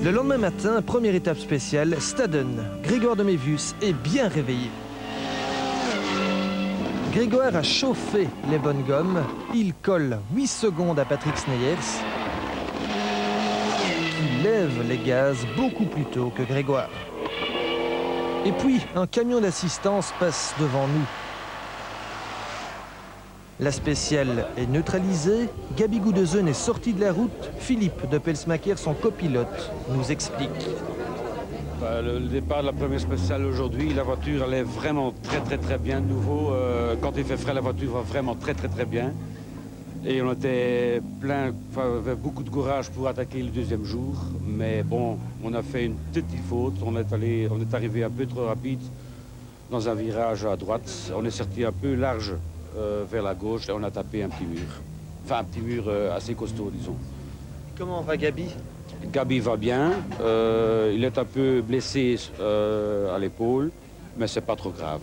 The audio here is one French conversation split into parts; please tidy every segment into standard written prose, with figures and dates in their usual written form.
Le lendemain matin, première étape spéciale, Staden. Grégoire de Mévius est bien réveillé. Grégoire a chauffé les bonnes gommes. Il colle 8 secondes à Patrick Sneyers, qui lève les gaz beaucoup plus tôt que Grégoire. Et puis, un camion d'assistance passe devant nous. La spéciale est neutralisée, Gabi Goudezun est sorti de la route, Philippe de Pelsmaker, son copilote, nous explique. Le départ de la première spéciale aujourd'hui, la voiture elle est vraiment très bien de nouveau. Quand il fait frais, la voiture va vraiment très bien. Et on était plein, avait beaucoup de courage pour attaquer le deuxième jour. Mais bon, on a fait une petite faute, on est arrivé un peu trop rapide dans un virage à droite. On est sorti un peu large vers la gauche et on a tapé un petit mur. Enfin, un petit mur assez costaud, disons. Comment va Gabi? Gabi va bien, il est un peu blessé à l'épaule, mais c'est pas trop grave.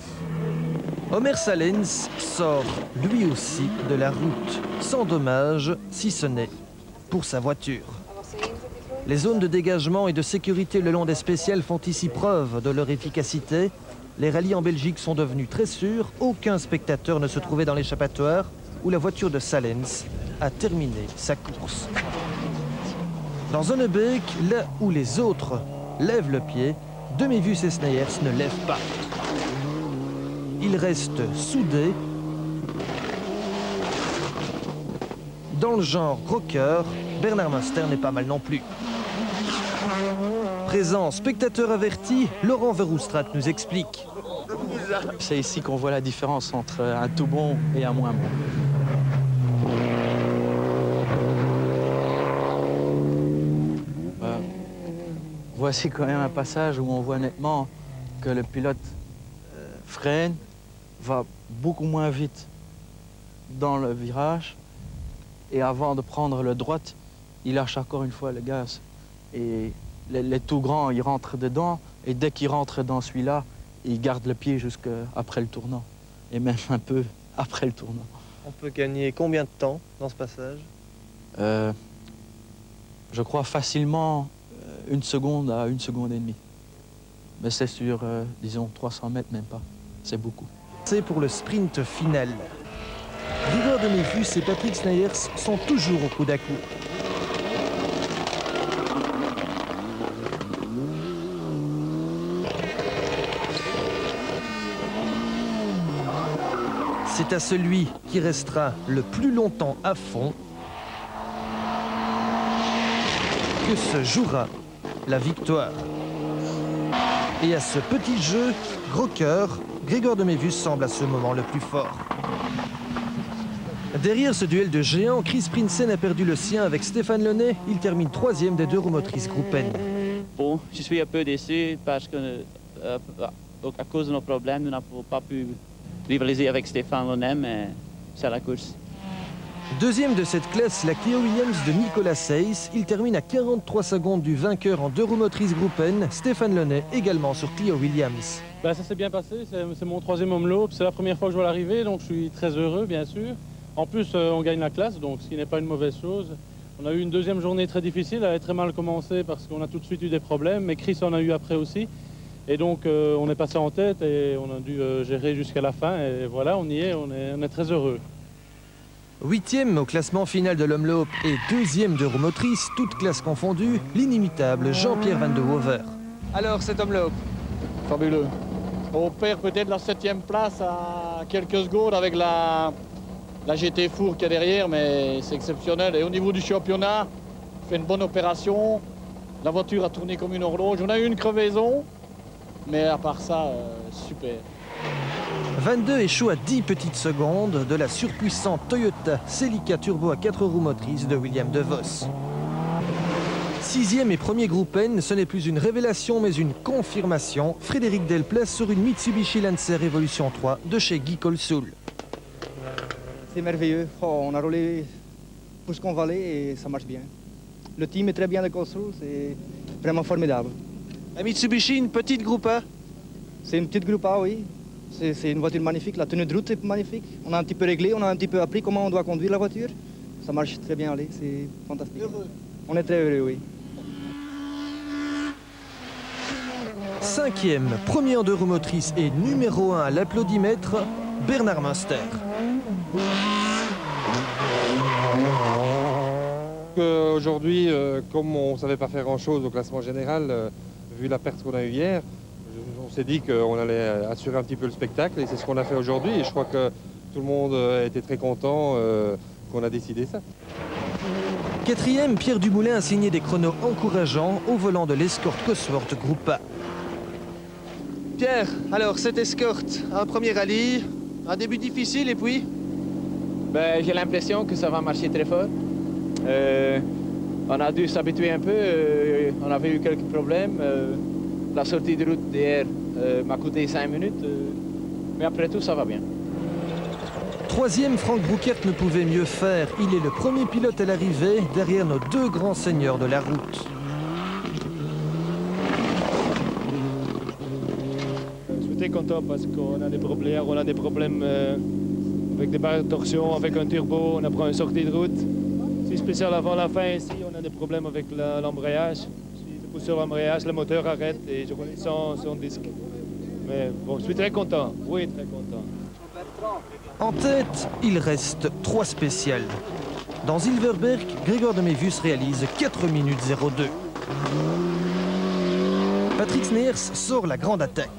Omer Salens sort lui aussi de la route, sans dommage, si ce n'est pour sa voiture. Les zones de dégagement et de sécurité le long des spéciales font ici preuve de leur efficacité. Les rallyes en Belgique sont devenus très sûrs, aucun spectateur ne se trouvait dans l'échappatoire où la voiture de Salens a terminé sa course. Dans Zonnebeek, là où les autres lèvent le pied, de Mévius et Sneyers ne lèvent pas. Ils restent soudés. Dans le genre rocker, Bernard Munster n'est pas mal non plus. Présent, spectateur averti, Laurent Verhoestrat nous explique. C'est ici qu'on voit la différence entre un tout bon et un moins bon. Voici quand même un passage où on voit nettement que le pilote freine, va beaucoup moins vite dans le virage et avant de prendre le droite, il lâche encore une fois le gaz. Et les tout grands, ils rentrent dedans et dès qu'ils rentrent dans celui-là, ils gardent le pied jusqu'après le tournant et même un peu après le tournant. On peut gagner combien de temps dans ce passage? Je crois facilement 1 seconde à 1 seconde et demie. Mais c'est sur, disons, 300 mètres, même pas. C'est beaucoup. C'est pour le sprint final. Grégoire de Mévius et Patrick Sneyers sont toujours au coude à coude. C'est à celui qui restera le plus longtemps à fond que se jouera la victoire. Et à ce petit jeu, gros cœur, Grégoire de Mévius semble à ce moment le plus fort. Derrière ce duel de géants, Chris Prinsen a perdu le sien avec Stéphane Lenné. Il termine 3e des 2 roues motrices Groupe N. Bon, je suis un peu déçu parce que, à cause de nos problèmes, nous n'avons pas pu rivaliser avec Stéphane Lenné, mais c'est la course. 2e de cette classe, la Clio Williams de Nicolas Seyss. Il termine à 43 secondes du vainqueur en 2 roues motrices Groupe N, Stéphane Lenné, également sur Clio Williams. Ça s'est bien passé, c'est mon 3e Omloop, c'est la première fois que je vois l'arrivée, donc je suis très heureux, bien sûr. En plus, on gagne la classe, donc ce qui n'est pas une mauvaise chose. On a eu une 2e journée très difficile, elle a très mal commencé parce qu'on a tout de suite eu des problèmes, mais Chris en a eu après aussi. Et donc, on est passé en tête et on a dû gérer jusqu'à la fin, et voilà, on y est, on est très heureux. 8e au classement final de l'Omloop et 2e de roue motrice, toutes classes confondues, l'inimitable Jean-Pierre Van de Hover. Alors, cet Omloop? Fabuleux. On perd peut-être la 7e place à quelques secondes avec la GT Four qu'il y a derrière, mais c'est exceptionnel. Et au niveau du championnat, on fait une bonne opération. La voiture a tourné comme une horloge. On a eu une crevaison, mais à part ça, super. 22 échoue à 10 petites secondes de la surpuissante Toyota Celica Turbo à 4 roues motrices de William De Vos. 6e et 1er Groupe N, ce n'est plus une révélation mais une confirmation. Frédéric Delplace sur une Mitsubishi Lancer Evolution 3 de chez Guy Colsoul. C'est merveilleux, on a roulé pour ce qu'on valait et ça marche bien. Le team est très bien de Colsoul, c'est vraiment formidable. La Mitsubishi, une petite Groupe A? C'est une petite Groupe A, oui. C'est une voiture magnifique, la tenue de route est magnifique. On a un petit peu réglé, on a un petit peu appris comment on doit conduire la voiture. Ça marche très bien, allez, c'est fantastique. Heureux. On est très heureux, oui. 5e, premier en deux roues motrices et numéro 1 à l'applaudimètre, Bernard Munster. Aujourd'hui, comme on ne savait pas faire grand-chose au classement général, vu la perte qu'on a eue hier, on s'est dit qu'on allait assurer un petit peu le spectacle et c'est ce qu'on a fait aujourd'hui. Et je crois que tout le monde était très content qu'on a décidé ça. 4e, Pierre Dumoulin a signé des chronos encourageants au volant de l'escorte Cosworth Groupe A. Pierre, alors cette escorte, un premier rallye, un début difficile et puis? J'ai l'impression que ça va marcher très fort. On a dû s'habituer un peu, on avait eu quelques problèmes. La sortie de route d'hier m'a coûté 5 minutes, mais après tout, ça va bien. 3e, Franck Brouckert ne pouvait mieux faire. Il est le premier pilote à l'arrivée, derrière nos deux grands seigneurs de la route. Je suis très content parce qu'on a des problèmes, avec des barres de torsion, avec un turbo, on apprend une sortie de route. C'est spécial avant la fin ici, on a des problèmes avec l'embrayage. Si je pousse sur l'embrayage, le moteur arrête et je connais son disque. Mais bon, je suis très content, oui, très content. En tête, il reste 3 spéciales. Dans Silverberg, Grégoire de Mévius réalise 4 minutes 02. Patrick Sneyers sort la grande attaque.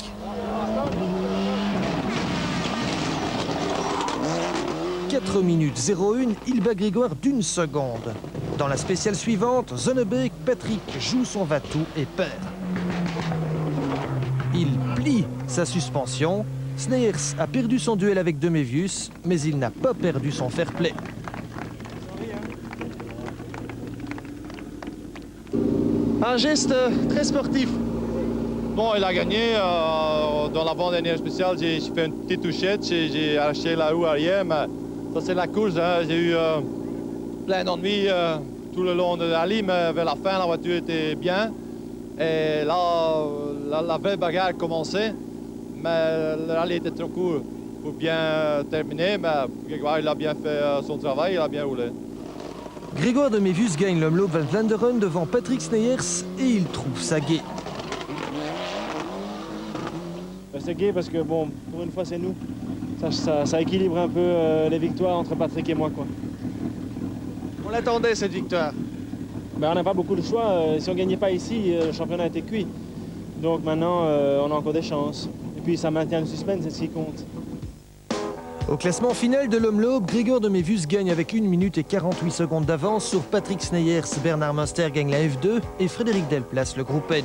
4 minutes 01, il bat Grégoire d'1 seconde. Dans la spéciale suivante, Zonnebeek, Patrick joue son va-tout et perd. Il plie sa suspension. Sneyers a perdu son duel avec de Mévius, mais il n'a pas perdu son fair play. Un geste très sportif. Bon, il a gagné. Dans l'avant-dernière spéciale, j'ai fait une petite touchette, j'ai arraché la roue arrière, mais ça c'est la course. Hein. J'ai eu plein d'ennuis tout le long de la rallye, mais vers la fin, la voiture était bien. Et là, la vraie bagarre commençait, mais le rallye était trop court pour bien terminer, mais Grégoire il a bien fait son travail, il a bien roulé. Grégoire de Mévius gagne l'Omloop Van Vlaanderen devant Patrick Sneyers et il trouve ça gai. C'est gai parce que, bon, pour une fois, c'est nous. Ça équilibre un peu les victoires entre Patrick et moi, quoi. On l'attendait cette victoire. On n'a pas beaucoup de choix. Si on ne gagnait pas ici, le championnat était cuit. Donc maintenant, on a encore des chances. Et puis ça maintient le suspense, c'est ce qui compte. Au classement final de l'Omloop, Grégoire de Mévius gagne avec 1 minute et 48 secondes d'avance sur Patrick Sneyers. Bernard Munster gagne la F2 et Frédéric Delplace le groupe N.